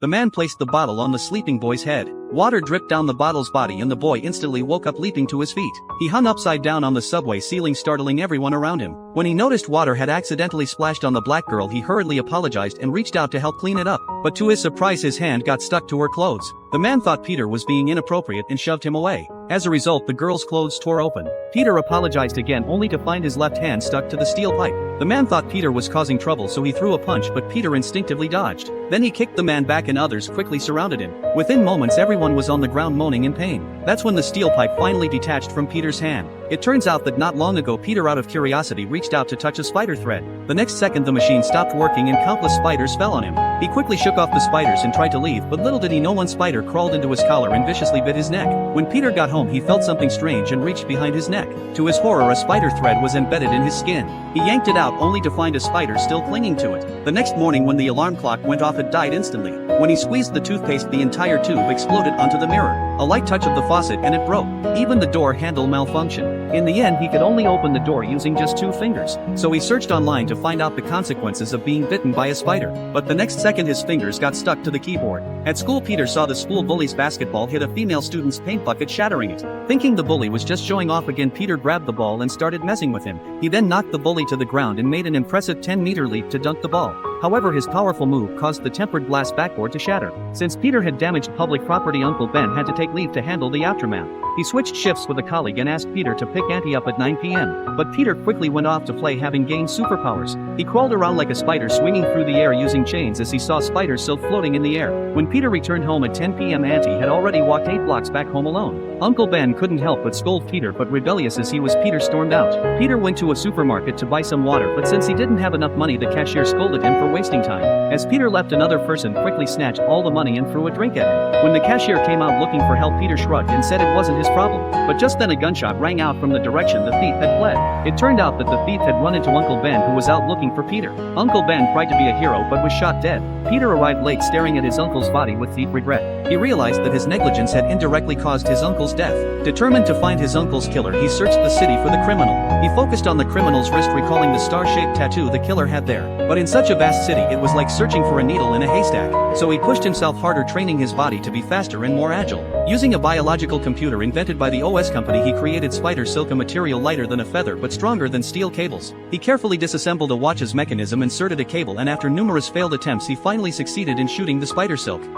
The man placed the bottle on the sleeping boy's head. Water dripped down the bottle's body and the boy instantly woke up leaping to his feet. He hung upside down on the subway ceiling, startling everyone around him. When he noticed water had accidentally splashed on the black girl, he hurriedly apologized and reached out to help clean it up. But to his surprise, his hand got stuck to her clothes. The man thought Peter was being inappropriate and shoved him away. As a result, the girl's clothes tore open. Peter apologized again, only to find his left hand stuck to the steel pipe. The man thought Peter was causing trouble, so he threw a punch, but Peter instinctively dodged. Then he kicked the man back and others quickly surrounded him. Within moments, everyone was on the ground moaning in pain. That's when the steel pipe finally detached from Peter's hand. It turns out that not long ago, Peter, out of curiosity, reached out to touch a spider thread. The next second, the machine stopped working and countless spiders fell on him. He quickly shook off the spiders and tried to leave, but little did he know one spider crawled into his collar and viciously bit his neck. When Peter got home, he felt something strange and reached behind his neck. To his horror, a spider thread was embedded in his skin. He yanked it out, only to find a spider still clinging to it. The next morning, when the alarm clock went off, it died instantly. When he squeezed the toothpaste, the entire tube exploded onto the mirror. A light touch of the faucet and it broke. Even the door handle malfunctioned. In the end, he could only open the door using just 2 fingers. So he searched online to find out the consequences of being bitten by a spider. But the next second, his fingers got stuck to the keyboard. At school, Peter saw the school bully's basketball hit a female student's paint bucket, shattering it. Thinking the bully was just showing off again, Peter grabbed the ball and started messing with him. He then knocked the bully to the ground and made an impressive 10-meter leap to dunk the ball. However, his powerful move caused the tempered glass backboard to shatter. Since Peter had damaged public property, Uncle Ben had to take leave to handle the aftermath. He switched shifts with a colleague and asked Peter to pick Auntie up at 9 p.m. But Peter quickly went off to play, having gained superpowers. He crawled around like a spider, swinging through the air using chains as he saw spiders still floating in the air. When Peter returned home at 10 p.m., Auntie had already walked 8 blocks back home alone. Uncle Ben couldn't help but scold Peter, but rebellious as he was, Peter stormed out. Peter went to a supermarket to buy some water, but since he didn't have enough money, the cashier scolded him for wasting time. As Peter left, another person quickly snatched all the money and threw a drink at him. When the cashier came out looking for help, Peter shrugged and said it wasn't his problem. But just then a gunshot rang out from the direction the thief had fled. It turned out that the thief had run into Uncle Ben, who was out looking for Peter. Uncle Ben tried to be a hero but was shot dead. Peter arrived late, staring at his uncle's body with deep regret. He realized that his negligence had indirectly caused his uncle's death. Determined to find his uncle's killer, he searched the city for the criminal. He focused on the criminal's wrist, recalling the star-shaped tattoo the killer had there. But in such a vast city, it was like searching for a needle in a haystack. So he pushed himself harder, training his body to be faster and more agile. Using a biological computer invented by the OS company, he created Spider Silk, a material lighter than a feather but stronger than steel cables. He carefully disassembled a watch's mechanism, inserted a cable, and after numerous failed attempts, he finally succeeded in shooting the Spider Silk.